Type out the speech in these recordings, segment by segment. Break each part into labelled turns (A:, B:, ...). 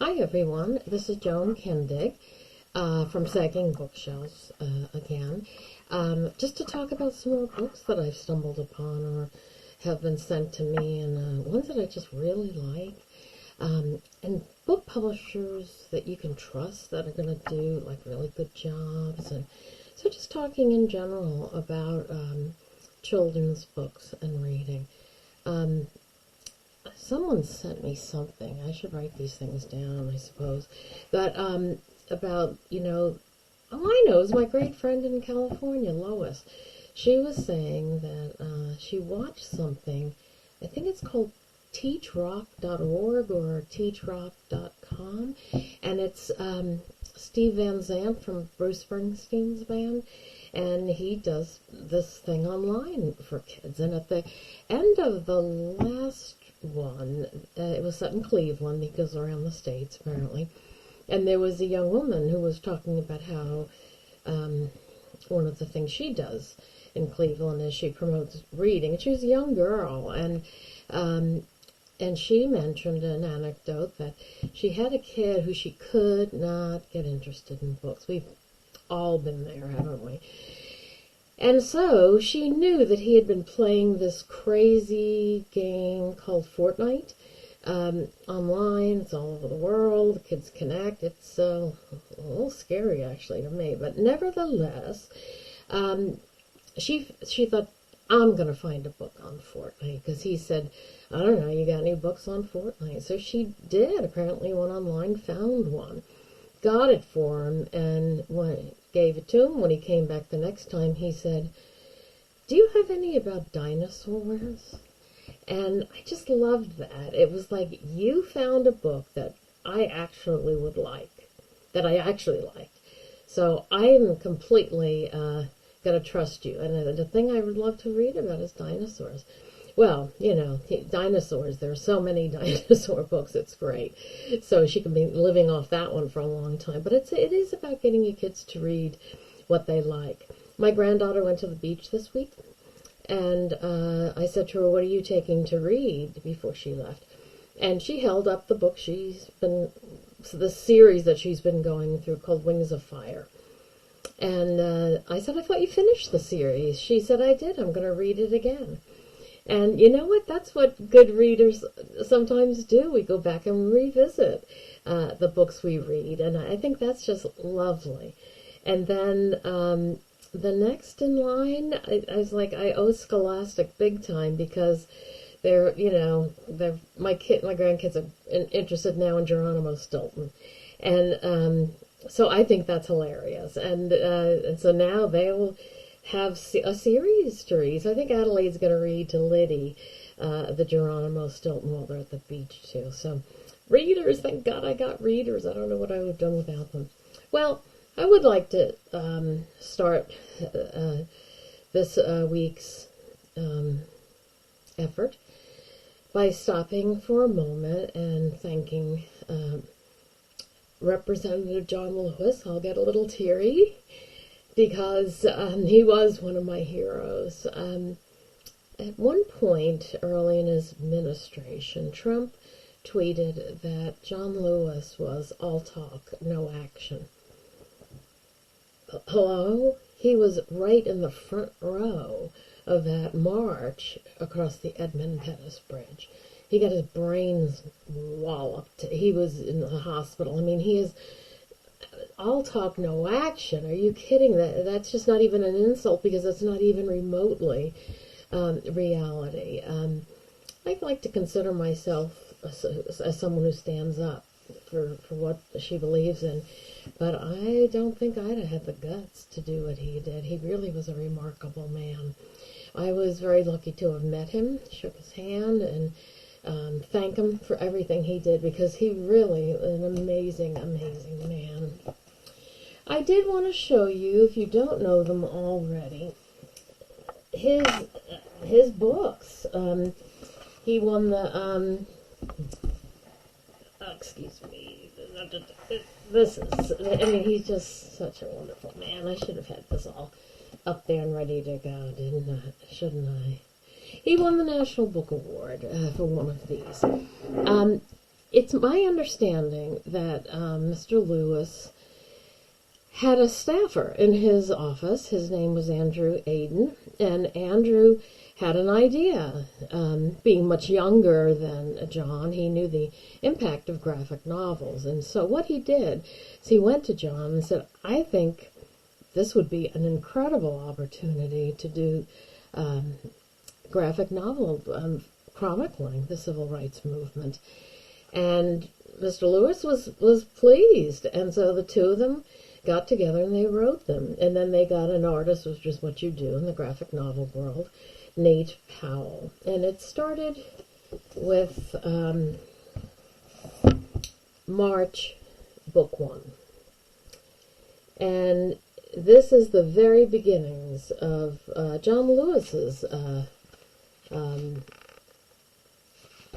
A: Hi everyone, this is Joan Kendig from Sagging Bookshelves again, just to talk about some more books that I've stumbled upon or have been sent to me, and ones that I just really like, and book publishers that you can trust that are going to do like really good jobs, and so just talking in general about children's books and reading. Someone sent me something. I should write these things down, I suppose. But about, all I know is my great friend in California, Lois. She was saying that she watched something. I think it's called teachrock.org or teachrock.com. And it's Steve Van Zandt from Bruce Springsteen's band. And he does this thing online for kids. And at the end of the last one, it was set in Cleveland. He goes around the States, apparently. And there was a young woman who was talking about how one of the things she does in Cleveland is she promotes reading. And she was a young girl, and she mentioned an anecdote that she had a kid who she could not get interested in books. We've all been there, haven't we? And so she knew that he had been playing this crazy game called Fortnite online. It's all over the world. The kids connect. It's a little scary, actually, to me. But nevertheless, she thought, I'm going to find a book on Fortnite, because he said, I don't know, you got any books on Fortnite? So she did. Apparently went online, found one, got it for him, and gave it to him. When he came back the next time, he said, do you have any about dinosaurs? And I just loved that. It was like, you found a book that I actually would like, that I actually liked. So I am completely going to trust you. And the thing I would love to read about is dinosaurs. Well, dinosaurs, there are so many dinosaur books, it's great. So she could be living off that one for a long time. But it is about getting your kids to read what they like. My granddaughter went to the beach this week, and I said to her, what are you taking to read, before she left? And she held up the book the series that she's been going through, called Wings of Fire. And I said, I thought you finished the series. She said, I did. I'm going to read it again. And you know what? That's what good readers sometimes do. We go back and revisit the books we read. And I think that's just lovely. And then the next in line, I was like, I owe Scholastic big time, because my grandkids are interested now in Geronimo Stilton. And so I think that's hilarious. And so now they'll have a series to read. So I think Adelaide's going to read to Liddy the Geronimo Stilton while they're at the beach too. So readers, thank God I got readers. I don't know what I would have done without them. Well, I would like to start this week's effort by stopping for a moment and thanking Representative John Lewis. I'll get a little teary, because he was one of my heroes. At one point early in his administration, Trump tweeted that John Lewis was all talk, no action. Hello? He was right in the front row of that march across the Edmund Pettus Bridge. He got his brains walloped. He was in the hospital. I mean, he is all talk, no action. Are you kidding? That's just not even an insult, because it's not even remotely reality. I like to consider myself as someone who stands up for what she believes in, but I don't think I'd have had the guts to do what he did. He really was a remarkable man. I was very lucky to have met him, shook his hand, and thank him for everything he did, because he really an amazing, amazing man. I did want to show you, if you don't know them already, his books. He won the excuse me. He's just such a wonderful man. I should have had this all up there and ready to go, shouldn't I? He won the National Book Award for one of these. it's my understanding that Mr. Lewis had a staffer in his office. His name was Andrew Aden, and Andrew had an idea. Being much younger than John, he knew the impact of graphic novels. And so what he did is he went to John and said, I think this would be an incredible opportunity to do graphic novel chronicling the civil rights movement. And Mr. Lewis was pleased, and so the two of them got together and they wrote them. And then they got an artist, which is what you do in the graphic novel world, Nate Powell. And it started with March, Book 1. And this is the very beginnings of John Lewis's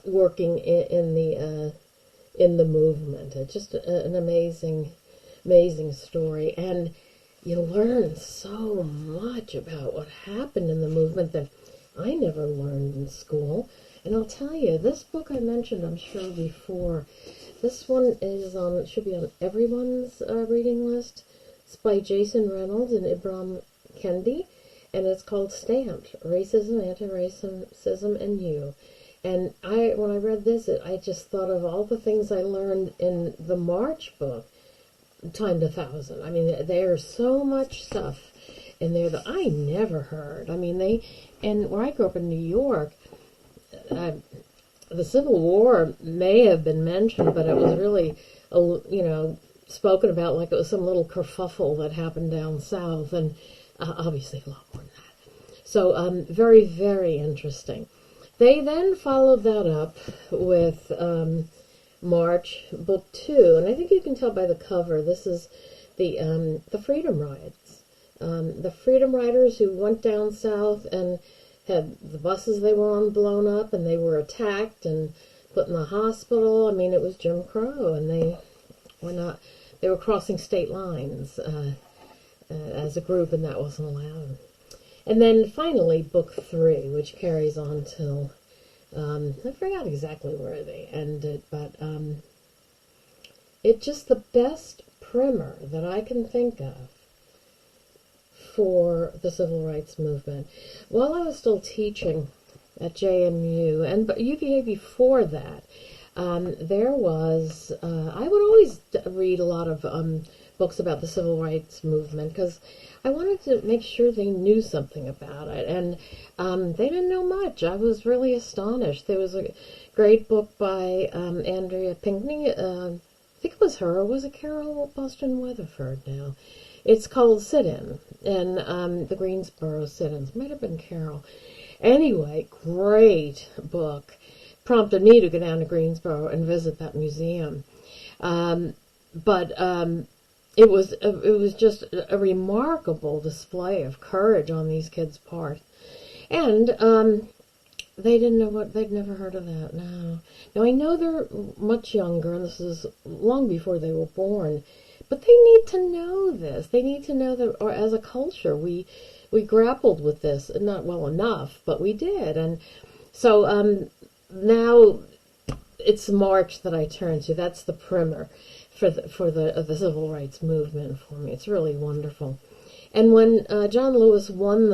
A: working in the movement. It's just an amazing story, and you learn so much about what happened in the movement that I never learned in school. And I'll tell you, this book I mentioned, I'm sure before, this one should be on everyone's reading list. It's by Jason Reynolds and Ibram Kendi, and it's called Stamped: Racism, Anti-Racism, and You. And when I read this, I just thought of all the things I learned in the March book, times 1,000. I mean, there's so much stuff in there that I never heard. I mean, and where I grew up in New York, the Civil War may have been mentioned, but it was really, spoken about like it was some little kerfuffle that happened down south, and obviously a lot more than that. So, very, very interesting. They then followed that up with March, Book 2, and I think you can tell by the cover, this is the Freedom Rides. The Freedom Riders who went down south and had the buses they were on blown up, and they were attacked and put in the hospital. I mean, it was Jim Crow, and they were crossing state lines as a group, and that wasn't allowed. And then finally, Book 3, which carries on till, I forgot exactly where they ended, but it's just the best primer that I can think of for the civil rights movement. While I was still teaching at JMU, and UVA before that, there was, I would always read a lot of books about the civil rights movement because I wanted to make sure they knew something about it, and they didn't know much. I was really astonished. There was a great book by Andrea Pinkney, I think it was her, or was it Carol Boston Weatherford now? It's called Sit-In, and the Greensboro Sit-Ins. Might have been Carol. Anyway, great book. Prompted me to go down to Greensboro and visit that museum. But it was just a remarkable display of courage on these kids' part. And they didn't know they'd never heard of that. No. Now, I know they're much younger, and this is long before they were born, but they need to know this. They need to know that, or as a culture, we grappled with this, not well enough, but we did. And so now it's March that I turn to. That's the primer for the civil rights movement for me. It's really wonderful. And when John Lewis won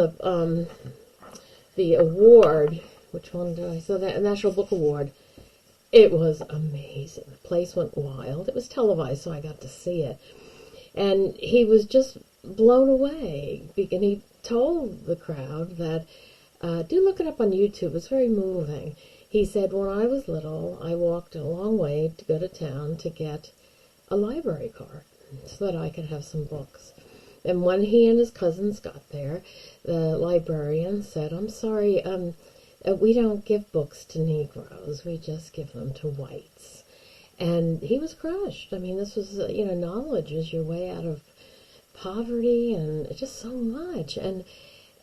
A: the award, which one did I say? The National Book Award, it was amazing. The place went wild. It was televised, so I got to see it. And he was just blown away. And he told the crowd that, do look it up on YouTube. It's very moving. He said, when I was little, I walked a long way to go to town to get a library card so that I could have some books. And when he and his cousins got there, the librarian said, I'm sorry, we don't give books to Negroes. We just give them to whites. And he was crushed. I mean, this was, knowledge is your way out of poverty and just so much. And,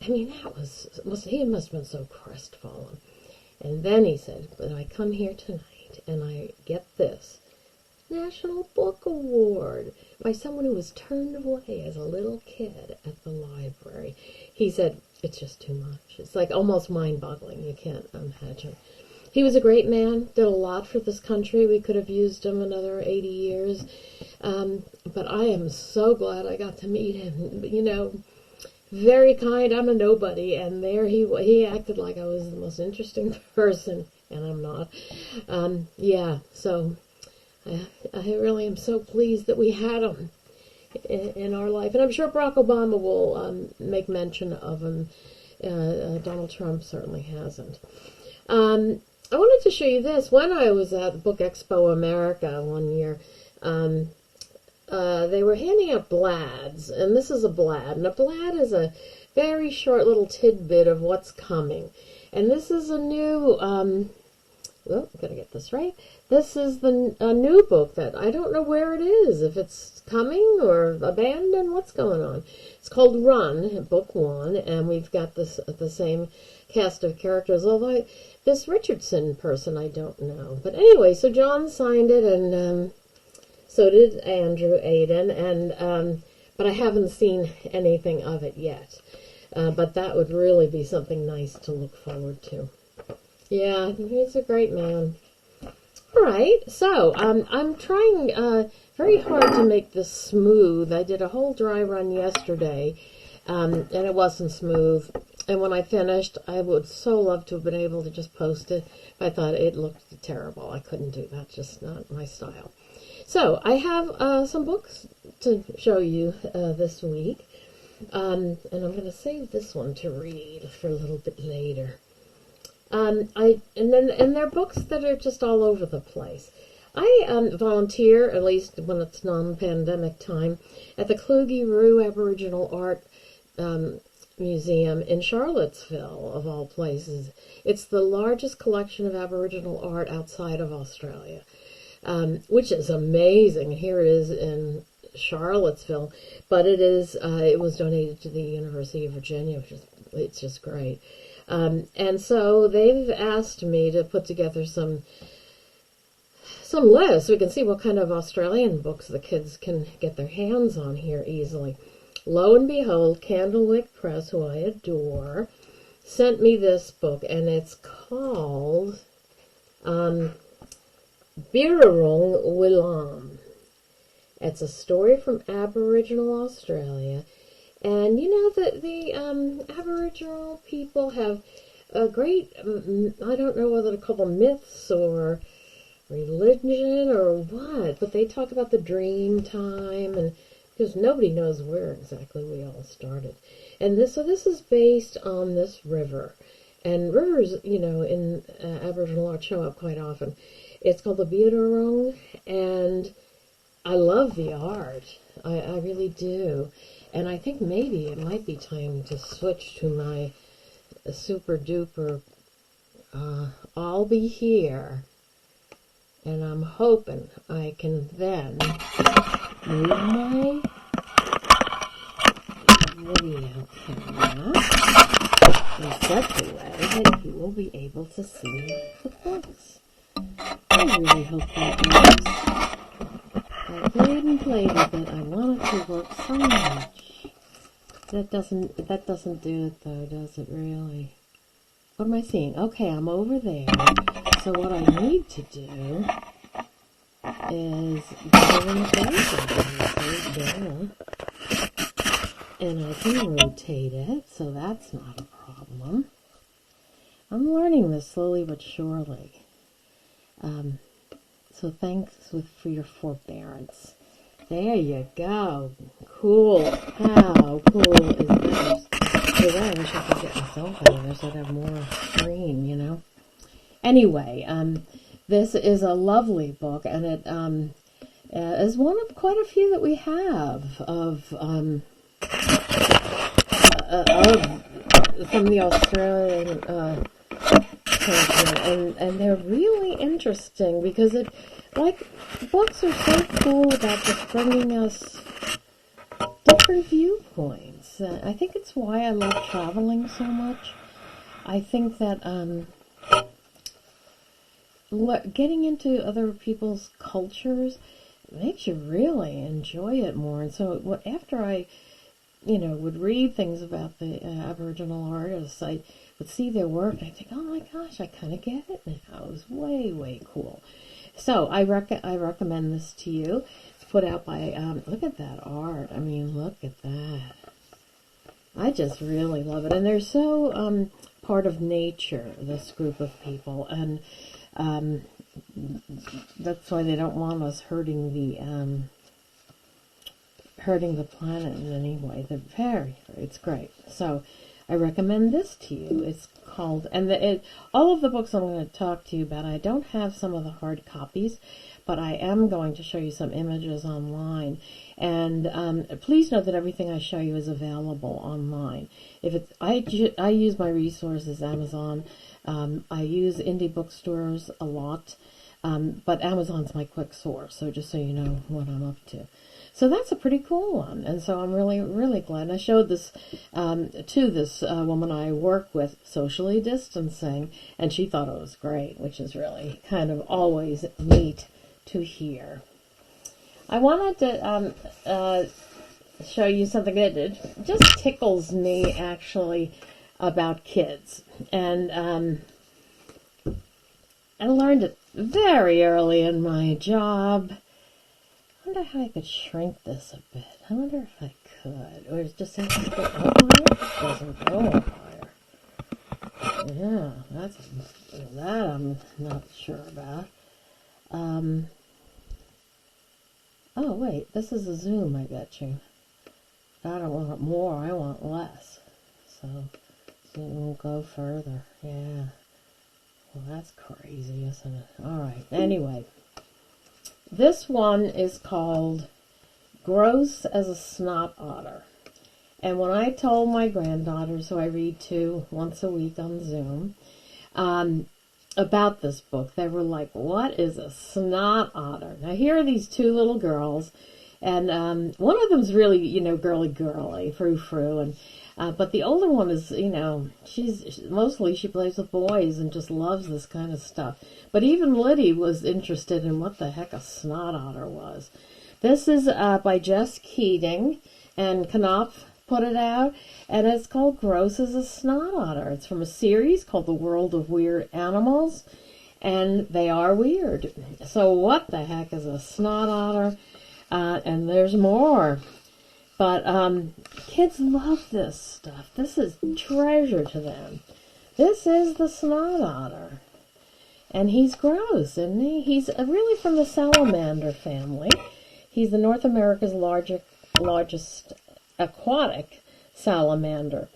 A: I mean, he must have been so crestfallen. And then he said, but I come here tonight and I get this National Book Award by someone who was turned away as a little kid at the library. He said, it's just too much. It's like almost mind-boggling. You can't imagine. He was a great man, did a lot for this country. We could have used him another 80 years. But I am so glad I got to meet him. You know, very kind. I'm a nobody. And there he acted like I was the most interesting person. And I'm not. Yeah, so I really am so pleased that we had him in our life. And I'm sure Barack Obama will make mention of him. Donald Trump certainly hasn't. I wanted to show you this. When I was at the Book Expo America one year, they were handing out blads, and this is a blad. And a blad is a very short little tidbit of what's coming. And this is a new, well, I'm going to get this right. This is a new book that I don't know where it is, if it's coming or abandoned, what's going on. It's called Run, Book 1, and we've got the same cast of characters, although this Richardson person I don't know. But anyway, so John signed it, and so did Andrew Aiden, and but I haven't seen anything of it yet. But that would really be something nice to look forward to. Yeah, he's a great man. All right, so I'm trying very hard to make this smooth. I did a whole dry run yesterday, and it wasn't smooth. And when I finished, I would so love to have been able to just post it. I thought it looked terrible. I couldn't do that, just not my style. So I have some books to show you this week, and I'm going to save this one to read for a little bit later. And they're books that are just all over the place. I volunteer, at least when it's non-pandemic time, at the Kluge-Ruhe Aboriginal Art Museum in Charlottesville, of all places. It's the largest collection of Aboriginal art outside of Australia, which is amazing. Here it is in Charlottesville, but it was donated to the University of Virginia, it's just great. And so they've asked me to put together some lists. We can see what kind of Australian books the kids can get their hands on here easily. Lo and behold, Candlewick Press, who I adore, sent me this book, and it's called Birrarung Wilam. It's a story from Aboriginal Australia. And you know that the Aboriginal people have a great, I don't know whether to call them myths or religion or what, but they talk about the dream time, and because nobody knows where exactly we all started. And this is based on this river. And rivers, you know, in Aboriginal art show up quite often. It's called the Birrarung, and I love the art. I really do. And I think maybe it might be time to switch to my super duper I'll be here. And I'm hoping I can then move my video camera in such a way that you will be able to see the books. I really hope that works. I played and played with it. I want it to work so much. That doesn't do it though, does it really? What am I seeing? Okay, I'm over there. So what I need to do is go in the and I can rotate it, so that's not a problem. I'm learning this slowly but surely. So thanks for your forbearance. There you go. Cool. How cool is this? Hey, I wish I could get myself out of there so I'd have more screen, you know. Anyway, this is a lovely book, and it is one of quite a few that we have of from the Australian culture, and they're really interesting because books are so cool about just bringing us different viewpoints. I think it's why I love traveling so much. I think that getting into other people's cultures makes you really enjoy it more. And so after I, would read things about the Aboriginal artists, I would see their work, and I think, oh my gosh, I kind of get it now. It was way, way cool. So I recommend this to you. It's put out by, look at that art. I mean, look at that. I just really love it. And they're so part of nature, this group of people. And that's why they don't want us hurting the planet in any way. They're it's great. So I recommend this to you. It's called, and all of the books I'm going to talk to you about, I don't have some of the hard copies, but I am going to show you some images online. And please note that everything I show you is available online. If it's, I use my resources, Amazon. I use indie bookstores a lot, but Amazon's my quick source. So just so you know what I'm up to. So that's a pretty cool one, and so I'm really, really glad. And I showed this to this woman I work with, socially distancing, and she thought it was great, which is really kind of always neat to hear. I wanted to show you something that it just tickles me, actually, about kids. And I learned it very early in my job. I wonder how I could shrink this a bit. I wonder if I could. Or it just has to go up higher? It doesn't go up higher. Yeah, that I'm not sure about. Oh, wait, this is a zoom, I bet you. I don't want more, I want less. So it won't go further. Yeah. Well, that's crazy, isn't it? All right, anyway. This one is called Gross as a Snot Otter. And when I told my granddaughters, who I read to once a week on Zoom, about this book, they were like, what is a snot otter? Now, here are these two little girls, and one of them's really, girly, frou-frou, and but the older one is, she plays with boys and just loves this kind of stuff. But even Liddy was interested in what the heck a snot otter was. This is by Jess Keating, and Knopf put it out, and it's called Gross as a Snot Otter. It's from a series called The World of Weird Animals, and they are weird. So what the heck is a snot otter? And there's more. But kids love this stuff. This is treasure to them. This is the snot otter. And he's gross, isn't he? He's really from the salamander family. He's the North America's largest aquatic salamander.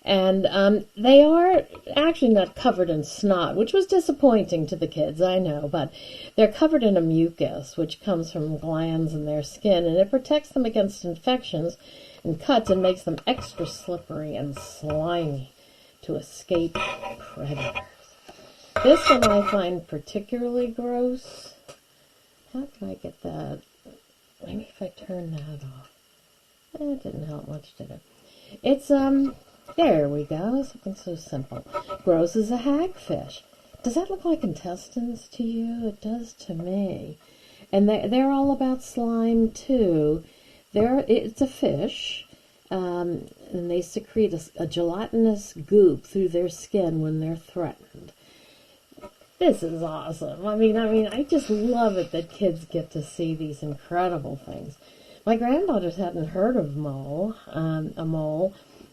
A: And they are actually not covered in snot, which was disappointing to the kids, I know, but they're covered in a mucus, which comes from glands in their skin, and it protects them against infections and cuts and makes them extra slippery and slimy to escape predators. This one I find particularly gross. How can I get that? Maybe if I turn that off. It didn't help much, did it? It's, there we go, something so simple. Gross as a hagfish. Does that look like intestines to you? It does to me. And they're all about slime, too. It's a fish, and they secrete a gelatinous goop through their skin when they're threatened. This is awesome. I mean, I just love it that kids get to see these incredible things. My granddaughters hadn't heard of a mole, and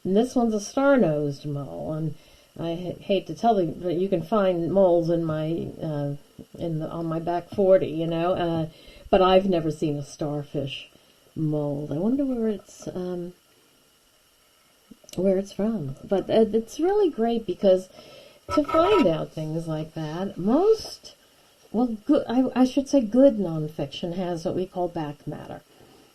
A: this one's a star-nosed mole. And I hate to tell you, but you can find moles in my on my back 40, but I've never seen a starfish mold. I wonder where it's from. But it's really great because to find out things like that, I should say good nonfiction has what we call back matter.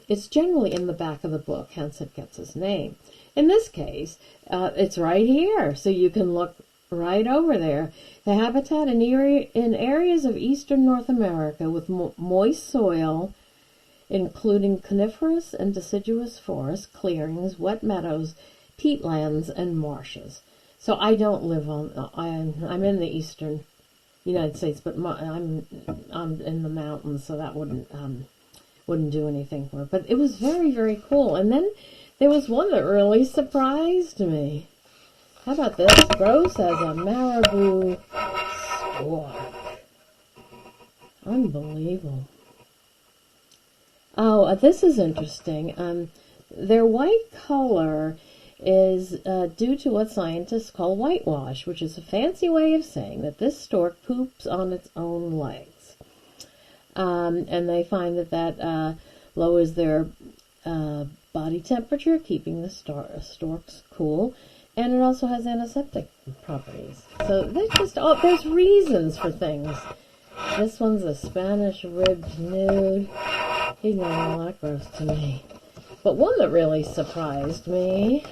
A: It's generally in the back of the book, hence it gets its name. In this case, it's right here, so you can look right over there. The habitat in areas of eastern North America with moist soil, including coniferous and deciduous forests, clearings, wet meadows, peatlands, and marshes. So I don't live I'm in the eastern United States, but I'm in the mountains, so that wouldn't do anything for it. But it was very, very cool. And then there was one that really surprised me. How about this? Gross as a marabou stork. Unbelievable. Oh, this is interesting. Their white color is due to what scientists call whitewash, which is a fancy way of saying that this stork poops on its own legs. And they find that lowers their body temperature, keeping the storks cool, and it also has antiseptic properties. So there's reasons for things. This one's a Spanish ribbed nude. He's not all that gross to me. But one that really surprised me,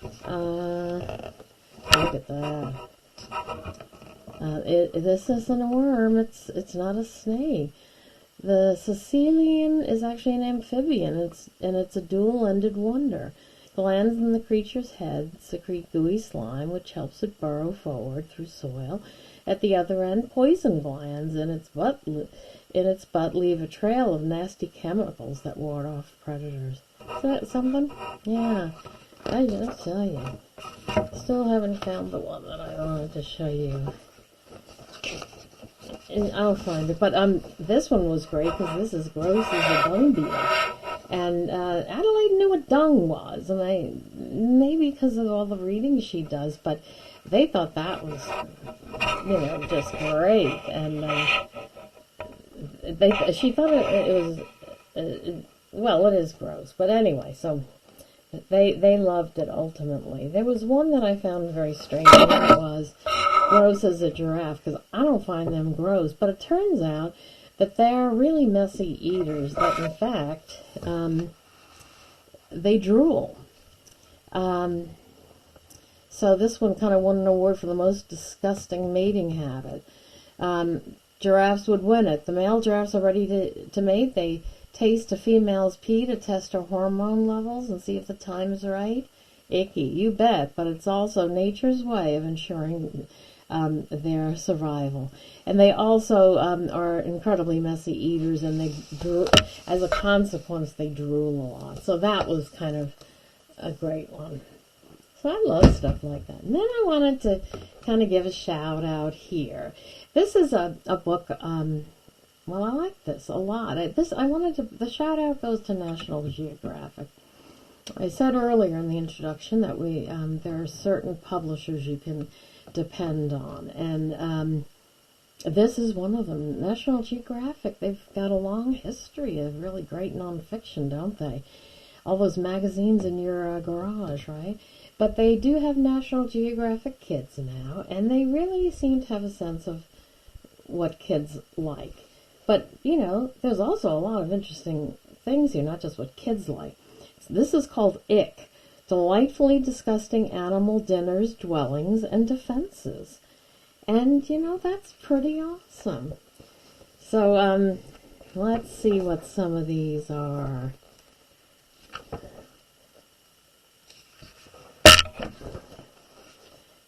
A: look at that. This isn't a worm, it's not a snake. The Sicilian is actually an amphibian, it's a dual-ended wonder. Glands in the creature's head secrete gooey slime, which helps it burrow forward through soil. At the other end, poison glands in its butt leave a trail of nasty chemicals that ward off predators. Is that something? Yeah, I just tell you. Still haven't found the one that I wanted to show you. And I'll find it. But this one was great because this is gross as a dung beetle. And Adelaide knew what dung was, and maybe because of all the reading she does, but they thought that was, just great. And she thought it was, well, it is gross, but anyway, so they loved it ultimately. There was one that I found very strange, and that was gross as a giraffe, because I don't find them gross, but it turns out that they're really messy eaters, that in fact, they drool. So this one kind of won an award for the most disgusting mating habit. Giraffes would win it. The male giraffes are ready to mate. They taste a female's pee to test her hormone levels and see if the time is right. Icky, you bet, but it's also nature's way of ensuring their survival. And they also are incredibly messy eaters, and as a consequence, they drool a lot. So that was kind of a great one. So I love stuff like that. And then I wanted to kind of give a shout out here. This is a book, well, I like this a lot. The shout out goes to National Geographic. I said earlier in the introduction that there are certain publishers you can depend on, and this is one of them. National Geographic, they've got a long history of really great nonfiction, don't they? All those magazines in your garage, right? But they do have National Geographic Kids now, and they really seem to have a sense of what kids like. But, there's also a lot of interesting things here, not just what kids like. This is called Ick, Delightfully Disgusting Animal Dinners, Dwellings, and Defenses. And, that's pretty awesome. So, let's see what some of these are.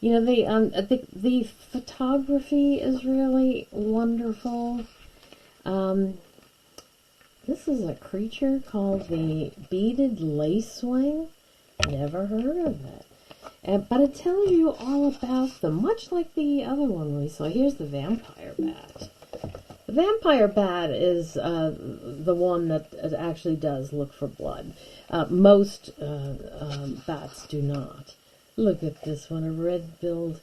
A: The photography is really wonderful. This is a creature called the beaded lacewing. Never heard of it. But it tells you all about them, much like the other one we saw. Here's the vampire bat. The vampire bat is the one that actually does look for blood. Most bats do not. Look at this one, a red-billed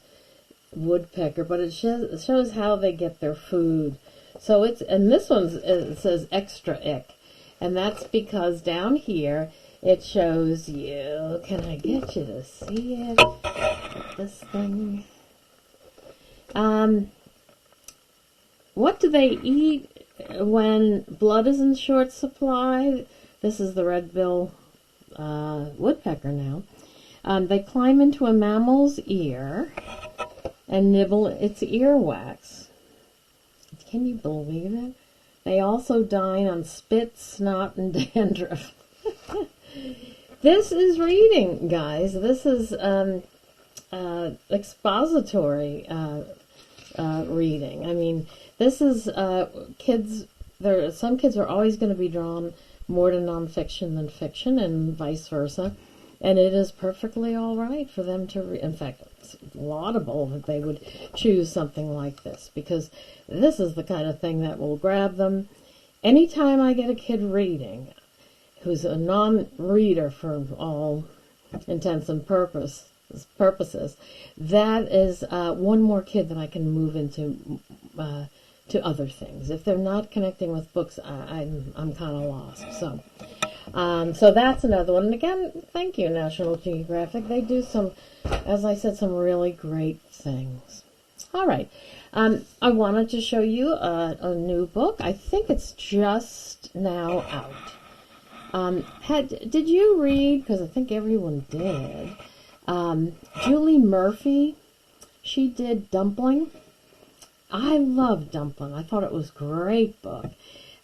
A: woodpecker, but it shows how they get their food. So this one it says extra ick, and that's because down here it shows you. Can I get you to see it? This thing. What do they eat when blood is in short supply? This is the red-billed woodpecker now. They climb into a mammal's ear and nibble its earwax. Can you believe it? They also dine on spit, snot, and dandruff. This is reading, guys. This is expository reading. I mean, this is kids. Some kids are always going to be drawn more to nonfiction than fiction, and vice versa. And it is perfectly all right for them to read. In fact, it's laudable that they would choose something like this, because this is the kind of thing that will grab them. Anytime I get a kid reading who's a non-reader for all intents and purposes, that is one more kid that I can move into to other things. If they're not connecting with books, I'm kind of lost. So that's another one. And again, thank you, National Geographic. They do some, as I said, some really great things. All right. I wanted to show you a new book. I think it's just now out. Did you read, because I think everyone did, Julie Murphy? She did Dumpling. I love Dumpling. I thought it was a great book.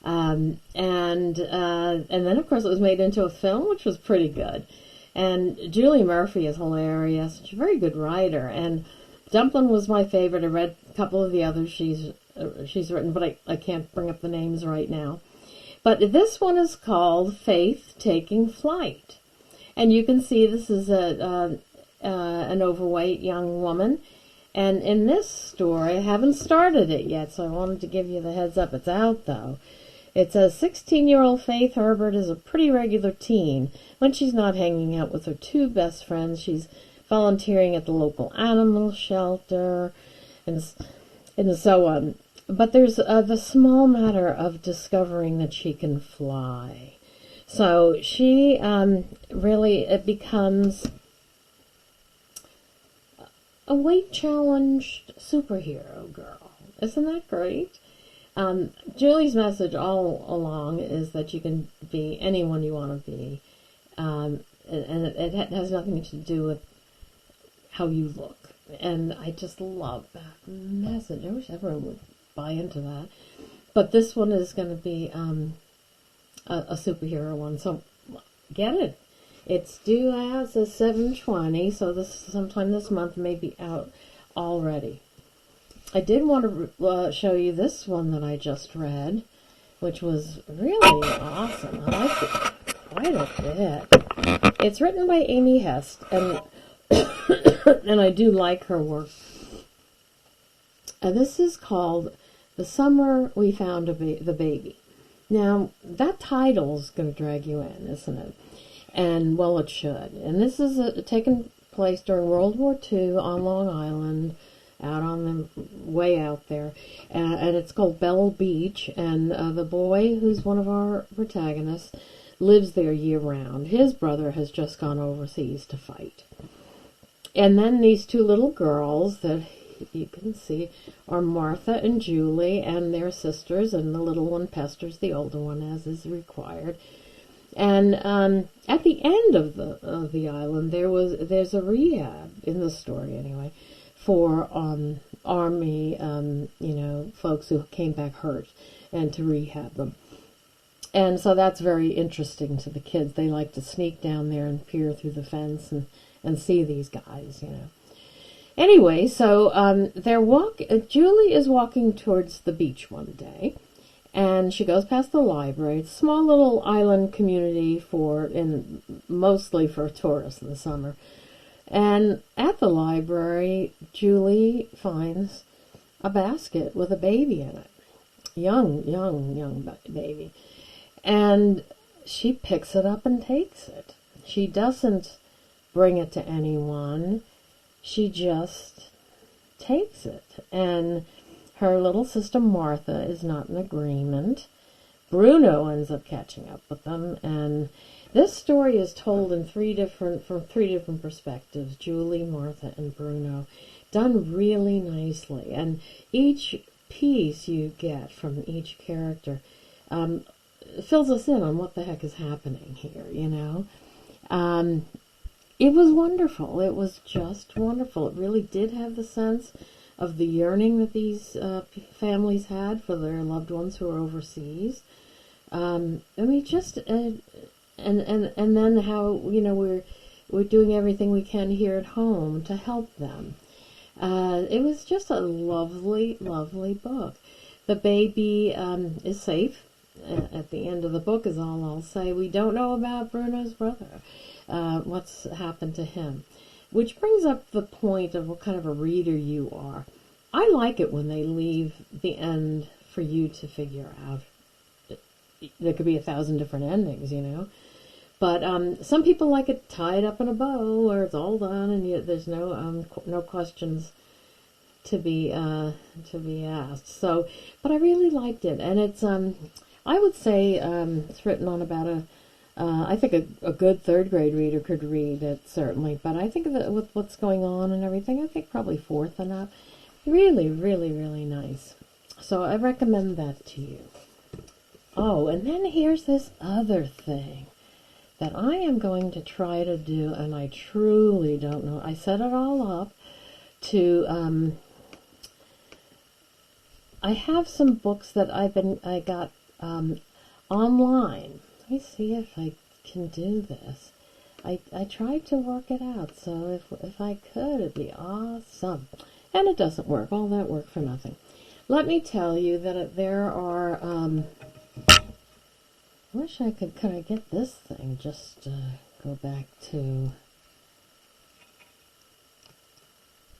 A: And then, of course, it was made into a film, which was pretty good. And Julie Murphy is hilarious. She's a very good writer. And Dumpling was my favorite. I read a couple of the others she's written, but I can't bring up the names right now. But this one is called Faith Taking Flight. And you can see this is an overweight young woman. And in this story, I haven't started it yet, so I wanted to give you the heads up. It's out, though. It says 16-year-old Faith Herbert is a pretty regular teen. When she's not hanging out with her two best friends, she's volunteering at the local animal shelter and so on. But there's the small matter of discovering that she can fly. So she it becomes a weight-challenged superhero girl. Isn't that great? Julie's message all along is that you can be anyone you want to be. And it has nothing to do with how you look. And I just love that message. I wish everyone would buy into that. But this one is going to be a superhero one. So get it. It's due as a 7/20, so this sometime this month may be out already. I did want to show you this one that I just read, which was really awesome. I liked it quite a bit. It's written by Amy Hest, and and I do like her work. And this is called The Summer We Found the Baby. Now, that title's going to drag you in, isn't it? And, well, it should. And this is taken place during World War II on Long Island, out on the way out there. And it's called Bell Beach. And the boy, who's one of our protagonists, lives there year-round. His brother has just gone overseas to fight. And then these two little girls that you can see are Martha and Julie, and their sisters, and the little one pesters the older one, as is required. And at the end of the island, there's a rehab, in the story anyway, for army folks who came back hurt, and to rehab them. And so that's very interesting to the kids. They like to sneak down there and peer through the fence and see these guys, Anyway, so Julie is walking towards the beach one day. And she goes past the library. It's a small little island community mostly for tourists in the summer. And at the library, Julie finds a basket with a baby in it. Young baby. And she picks it up and takes it. She doesn't bring it to anyone. She just takes it. And her little sister Martha is not in agreement. Bruno ends up catching up with them, and this story is told from three different perspectives: Julie, Martha, and Bruno, done really nicely. And each piece you get from each character fills us in on what the heck is happening here. It was wonderful. It was just wonderful. It really did have the sense of the yearning that these families had for their loved ones who are overseas. And then how we're doing everything we can here at home to help them. It was just a lovely, lovely book. The baby is safe at the end of the book is all I'll say. We don't know about Bruno's brother. What's happened to him? Which brings up the point of what kind of a reader you are. I like it when they leave the end for you to figure out. There could be 1,000 different endings, you know. But some people like it tied up in a bow, where it's all done and there's no questions to be asked. So, but I really liked it, and it's I would say it's written on about I think a good third grade reader could read it, certainly. But I think that with what's going on and everything, I think probably fourth and up. Really, really, really nice. So I recommend that to you. Oh, and then here's this other thing that I am going to try to do, and I truly don't know. I set it all up to, I have some books that I got online. Let me see if I can do this. I tried to work it out, so if I could, it'd be awesome. And it doesn't work. All that work for nothing. Let me tell you that there are, I wish I could get this thing, just go back to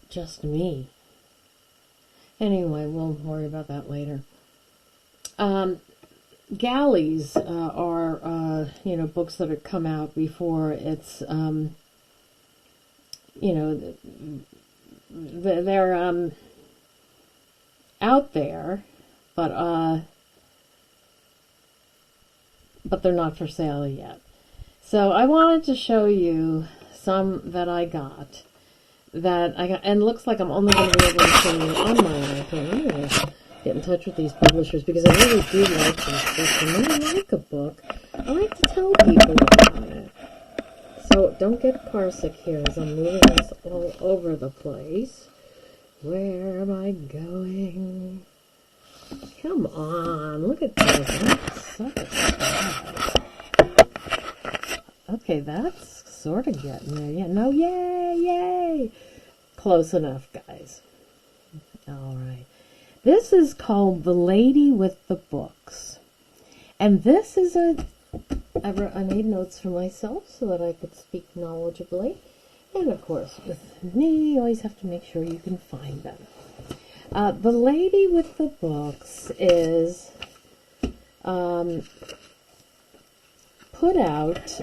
A: just me. Anyway, we'll worry about that later. Galleys are, books that have come out before it's, they're out there, but they're not for sale yet. So I wanted to show you some that I got, and it looks like I'm only going to be able to show you online. I'm going to get in touch with these publishers because I really do like these books. And when I like a book, I like to tell people about it. So don't get carsick here as I'm moving this all over the place. Where am I going? Come on, look at this. I'm such a surprise. Okay, that's sort of getting there. Yeah, no, yay! Close enough, guys. All right. This is called The Lady with the Books. And this is I made notes for myself so that I could speak knowledgeably. And of course, with me, you always have to make sure you can find them. The Lady with the Books is put out,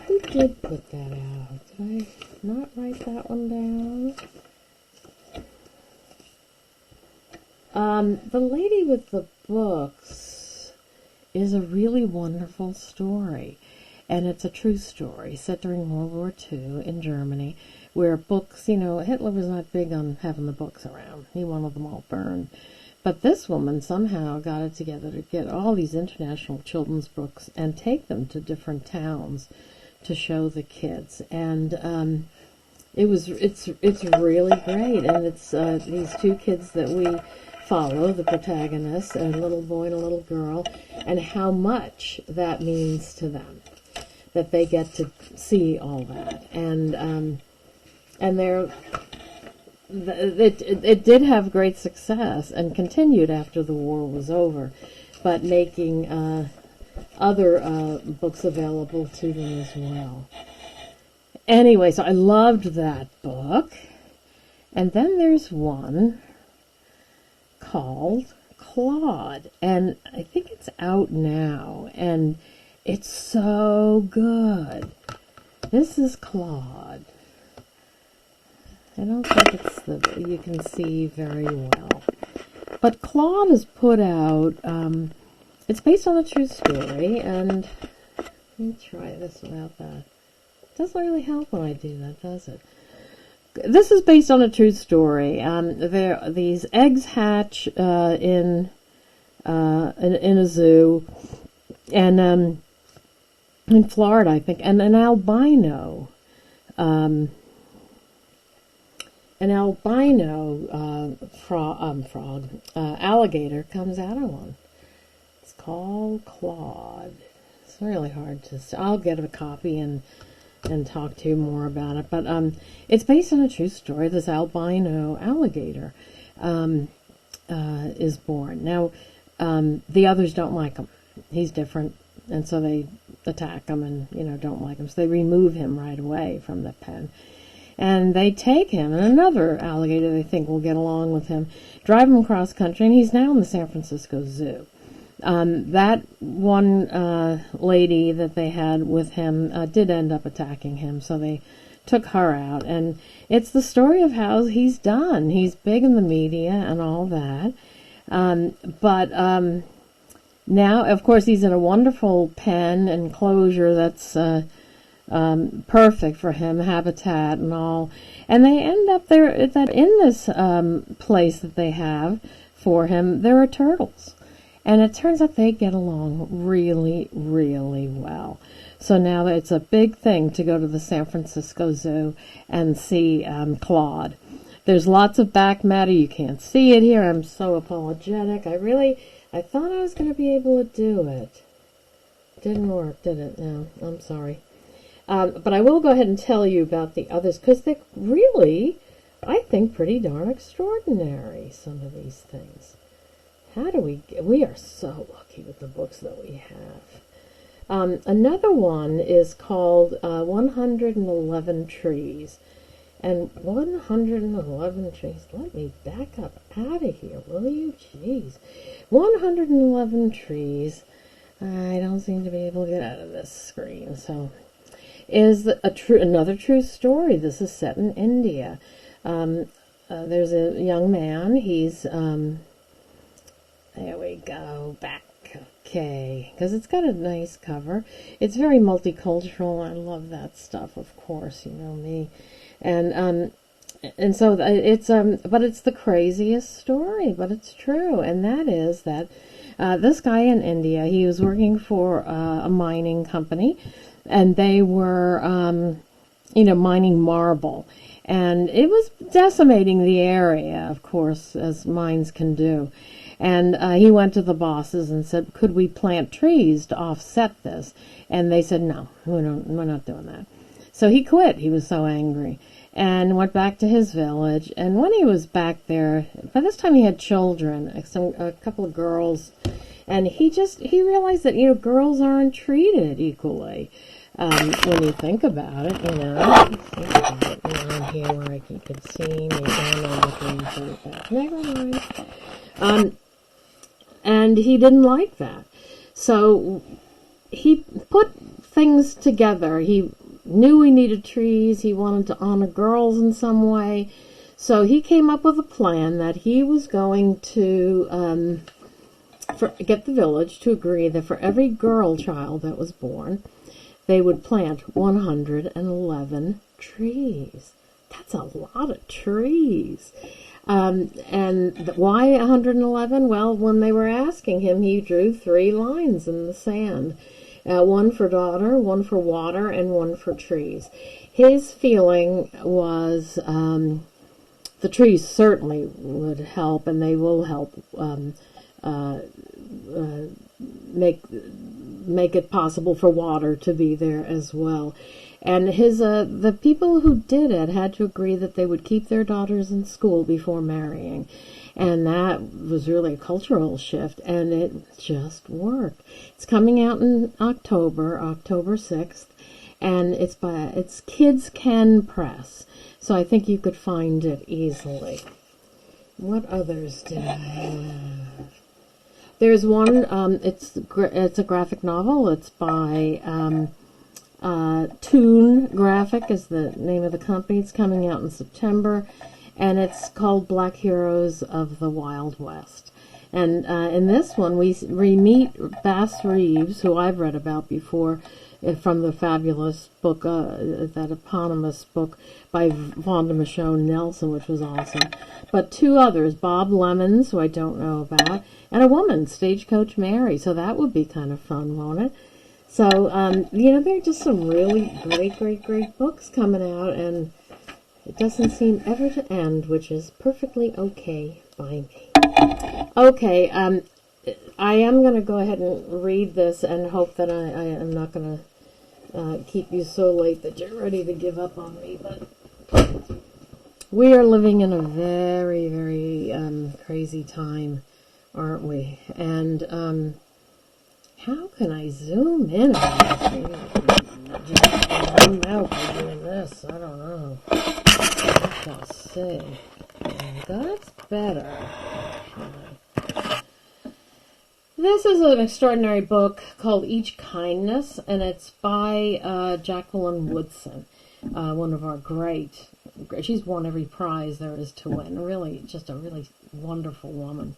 A: who did put that out? Did I not write that one down? The Lady with the Books is a really wonderful story. And it's a true story set during World War II in Germany, where books, Hitler was not big on having the books around. He wanted them all burned. But this woman somehow got it together to get all these international children's books and take them to different towns to show the kids. And it's really great. And it's these two kids that we follow, the protagonists, a little boy and a little girl, and how much that means to them, that they get to see all that. And it did have great success and continued after the war was over, but making other books available to them as well. Anyway, so I loved that book. And then there's one called Claude, and I think it's out now, and it's so good. This is Claude. I don't think you can see very well. But Claude is put out, it's based on a true story, and let me try this without that. It doesn't really help when I do that, does it? This is based on a true story. These eggs hatch in a zoo, and in Florida, I think, and an albino alligator comes out of one. It's called Claude. It's really hard to. I'll get a copy and talk to you more about it. But it's based on a true story. This albino alligator is born. Now, the others don't like him. He's different, and so they attack him and, don't like him. So they remove him right away from the pen. And they take him, and another alligator they think will get along with him, drive him across country, and he's now in the San Francisco Zoo. That one lady that they had with him did end up attacking him, so they took her out. And it's the story of how he's done. He's big in the media and all that. But now, of course, he's in a wonderful pen enclosure that's perfect for him, habitat and all. And they end up there, that in this place that they have for him, there are turtles. And it turns out they get along really, really well. So now it's a big thing to go to the San Francisco Zoo and see Claude. There's lots of back matter. You can't see it here. I'm so apologetic. I thought I was going to be able to do it. Didn't work, did it? No, I'm sorry. But I will go ahead and tell you about the others, because they're really, I think, pretty darn extraordinary, some of these things. We are so lucky with the books that we have. Another one is called 111 Trees. And 111 trees, let me back up out of here, will you? Jeez. 111 trees. I don't seem to be able to get out of this screen, so... is another true story. This is set in India. There's a young man. He's there we go, back. Okay, because it's got a nice cover. It's very multicultural. I love that stuff, of course. You know me, and so it's but it's the craziest story, but it's true, and that is that this guy in India, he was working for a mining company. And they were, mining marble. And it was decimating the area, of course, as mines can do. And he went to the bosses and said, could we plant trees to offset this? And they said, no, we're not doing that. So he quit. He was so angry. And went back to his village. And when he was back there, by this time he had children, a couple of girls. And he realized that, girls aren't treated equally. When you think about it, here where you could see me never mind. And he didn't like that. So he put things together. He knew we needed trees. He wanted to honor girls in some way. So he came up with a plan that he was going to get the village to agree that for every girl child that was born, they would plant 111 trees. That's a lot of trees. And why 111? Well, when they were asking him, he drew 3 lines in the sand. One for daughter, one for water, and one for trees. His feeling was the trees certainly would help, and they will help make it possible for water to be there as well. And the people who did it had to agree that they would keep their daughters in school before marrying. And that was really a cultural shift, and it just worked. It's coming out in October 6th, and it's Kids Can Press. So I think you could find it easily. What others did I have? There's one, it's a graphic novel. It's by Toon Graphic is the name of the company. It's coming out in September, and it's called Black Heroes of the Wild West. And in this one, we meet Bass Reeves, who I've read about before, from the fabulous book, that eponymous book by Vonda Michaud Nelson, which was awesome. But 2 others, Bob Lemons, who I don't know about, and a woman, Stagecoach Mary. So that would be kind of fun, won't it? So, there are just some really great books coming out, and it doesn't seem ever to end, which is perfectly okay by me. Okay, I am going to go ahead and read this and hope that I am not going to keep you so late that you're ready to give up on me. But we are living in a very, very crazy time aren't we? And how can I zoom in on this? Maybe I can just zoom out by doing this. I don't know. Let's see. That's better, actually. This is an extraordinary book called Each Kindness, and it's by Jacqueline Woodson, one of our great, she's won every prize there is to win. Really, just a really wonderful woman.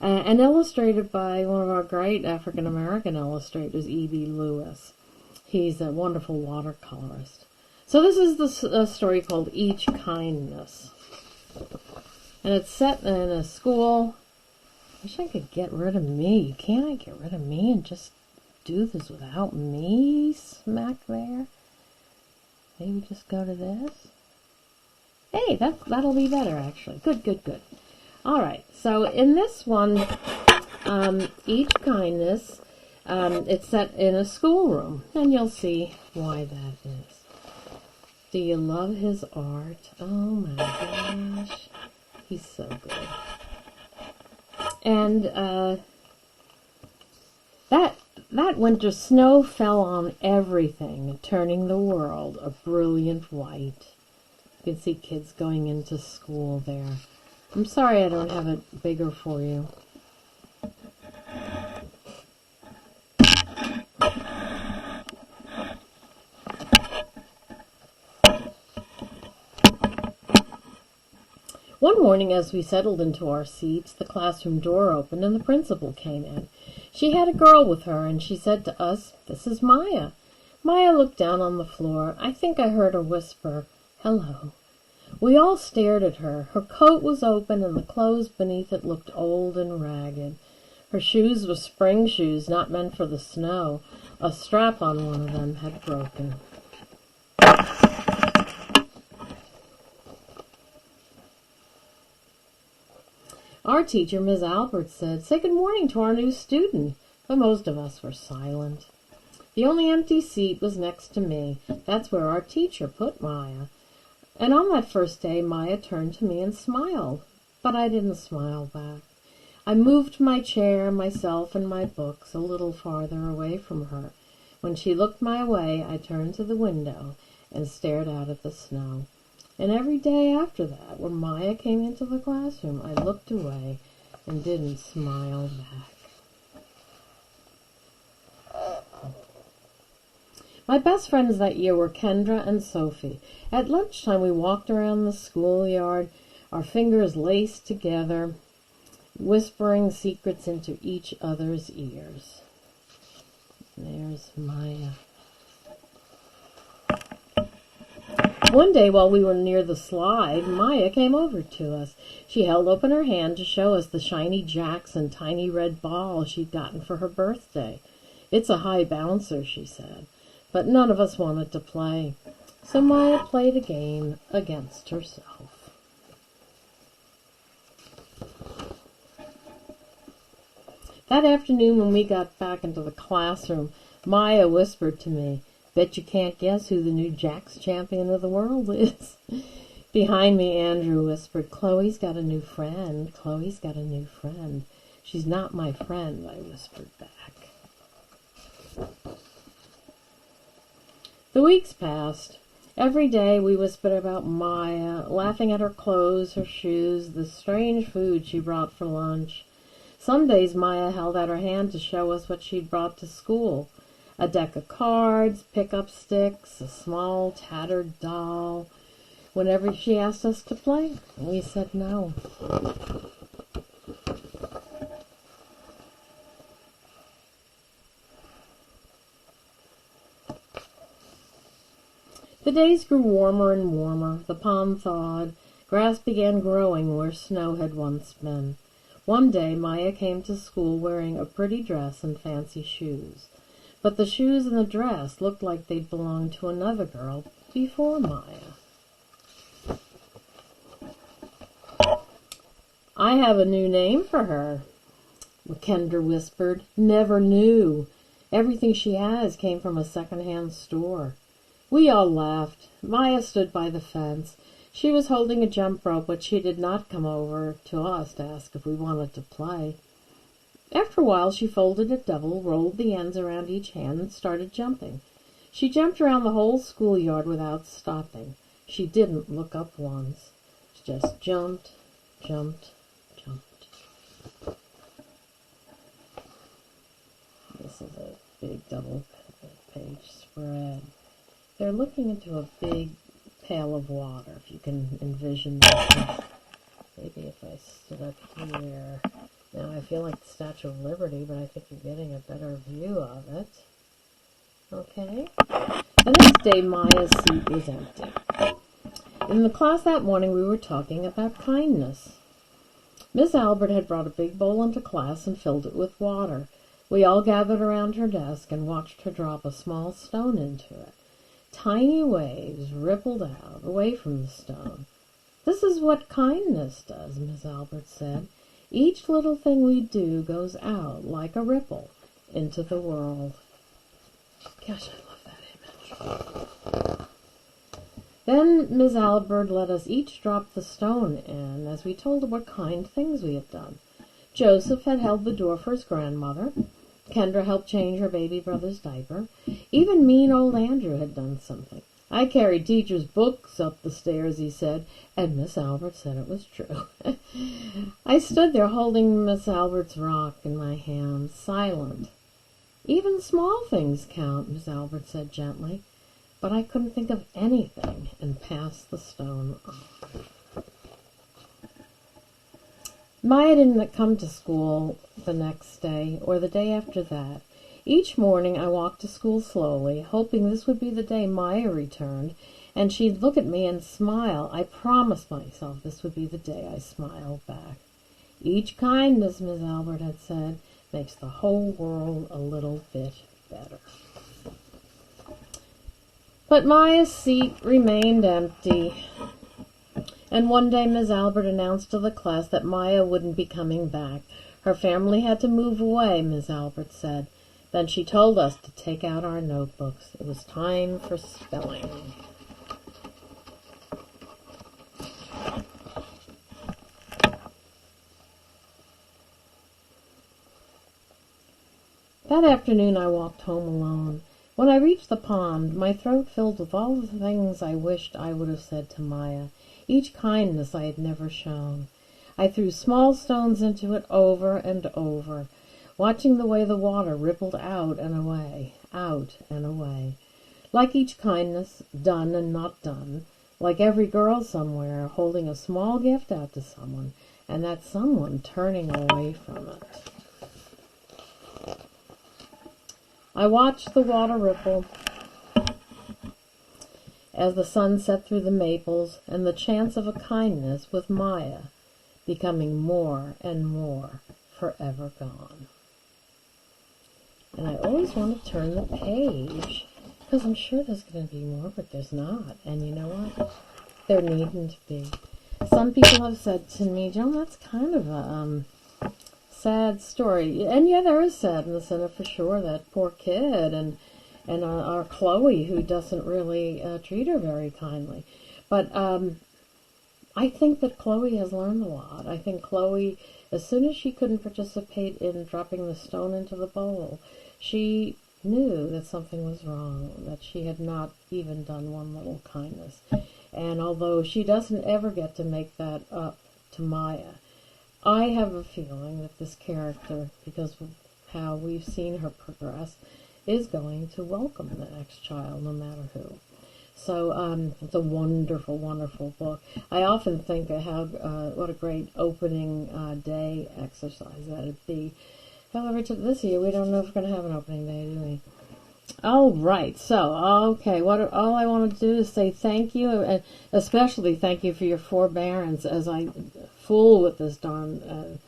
A: And illustrated by one of our great African-American illustrators, E.B. Lewis. He's a wonderful watercolorist. So this is the story called Each Kindness. And it's set in a school. I wish I could get rid of me. Can't I get rid of me and just do this without me smack there? Maybe just go to this? Hey, that'll be better, actually. Good. All right, so in this one, Each Kindness, it's set in a schoolroom, and you'll see why that is. Do you love his art? Oh my gosh, he's so good. And that winter, snow fell on everything, turning the world a brilliant white. You can see kids going into school there. I'm sorry I don't have it bigger for you. One morning, as we settled into our seats, the classroom door opened and the principal came in. She had a girl with her, and she said to us, "This is Maya." Maya looked down on the floor. I think I heard her whisper, "Hello." We all stared at her. Her coat was open, and the clothes beneath it looked old and ragged. Her shoes were spring shoes, not meant for the snow. A strap on one of them had broken. Our teacher, Ms. Albert, said, "Say good morning to our new student," but most of us were silent. The only empty seat was next to me. That's where our teacher put Maya. And on that first day, Maya turned to me and smiled, but I didn't smile back. I moved my chair, myself, and my books a little farther away from her. When she looked my way, I turned to the window and stared out at the snow. And every day after that, when Maya came into the classroom, I looked away and didn't smile back. My best friends that year were Kendra and Sophie. At lunchtime, we walked around the schoolyard, our fingers laced together, whispering secrets into each other's ears. There's Maya. One day, while we were near the slide, Maya came over to us. She held open her hand to show us the shiny jacks and tiny red ball she'd gotten for her birthday. "It's a high bouncer," she said, but none of us wanted to play. So Maya played a game against herself. That afternoon, when we got back into the classroom, Maya whispered to me, "Bet you can't guess who the new Jacks champion of the world is." Behind me, Andrew whispered, "Chloe's got a new friend. Chloe's got a new friend." "She's not my friend," I whispered back. The weeks passed. Every day we whispered about Maya, laughing at her clothes, her shoes, the strange food she brought for lunch. Some days Maya held out her hand to show us what she'd brought to school. A deck of cards, pick-up sticks, a small tattered doll. Whenever she asked us to play, we said no. The days grew warmer and warmer. The pond thawed. Grass began growing where snow had once been. One day Maya came to school wearing a pretty dress and fancy shoes. But the shoes and the dress looked like they'd belonged to another girl before Maya. "I have a new name for her," Kendra whispered. "Never knew. Everything she has came from a second-hand store." We all laughed. Maya stood by the fence. She was holding a jump rope, but she did not come over to us to ask if we wanted to play.
B: After a while she folded it double, rolled the ends around each hand, and started jumping. She jumped around the whole schoolyard without stopping. She didn't look up once. She just jumped, jumped, jumped. This is a big double-page spread. They're looking into a big pail of water, if you can envision that. Maybe if I stood up here. Now I feel like the Statue of Liberty, but I think you're getting a better view of it. Okay. The next day, Maya's seat was empty. In the class that morning, we were talking about kindness. Miss Albert had brought a big bowl into class and filled it with water. We all gathered around her desk and watched her drop a small stone into it. Tiny waves rippled out, away from the stone. "This is what kindness does," Miss Albert said. "Each little thing we do goes out, like a ripple, into the world." Gosh, I love that image. Then Miss Albert let us each drop the stone in, as we told her what kind things we had done. Joseph had held the door for his grandmother. Kendra helped change her baby brother's diaper. Even mean old Andrew had done something. "I carried teacher's books up the stairs," he said, and Miss Albert said it was true. I stood there holding Miss Albert's rock in my hand, silent. "Even small things count," Miss Albert said gently, but I couldn't think of anything and passed the stone on. Maya didn't come to school the next day or the day after that. Each morning I walked to school slowly, hoping this would be the day Maya returned, and she'd look at me and smile. I promised myself this would be the day I smiled back. "Each kindness," Miss Albert had said, "makes the whole world a little bit better." But Maya's seat remained empty. And one day Miss Albert announced to the class that Maya wouldn't be coming back. Her family had to move away, Miss Albert said. Then she told us to take out our notebooks. It was time for spelling. That afternoon I walked home alone. When I reached the pond, my throat filled with all the things I wished I would have said to Maya. Each kindness I had never shown. I threw small stones into it over and over, watching the way the water rippled out and away, like each kindness, done and not done, like every girl somewhere holding a small gift out to someone, and that someone turning away from it. I watched the water ripple as the sun set through the maples, and the chance of a kindness with Maya becoming more and more forever gone. And I always want to turn the page, because I'm sure there's going to be more, but there's not. And you know what? There needn't be. Some people have said to me, "Joan, that's kind of a sad story." And yeah, there is sadness in it for sure. That poor kid and our Chloe, who doesn't really treat her very kindly. But I think that Chloe has learned a lot. I think Chloe, as soon as she couldn't participate in dropping the stone into the bowl, she knew that something was wrong, that she had not even done one little kindness. And although she doesn't ever get to make that up to Maya, I have a feeling that this character, because of how we've seen her progress, is going to welcome the next child, no matter who. So it's a wonderful, wonderful book. I often think of how what a great opening day exercise that'd be. However, this year we don't know if we're going to have an opening day, do we? All right. So, okay. All I want to do is say thank you, and especially thank you for your forbearance as I fool with this darn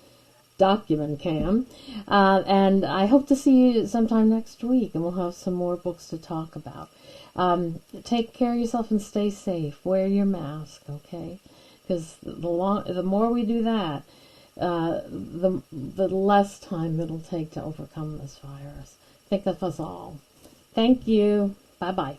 B: document cam. And I hope to see you sometime next week, and we'll have some more books to talk about. Take care of yourself and stay safe. Wear your mask, okay? Because the more we do that, the less time it'll take to overcome this virus. Think of us all. Thank you. Bye-bye.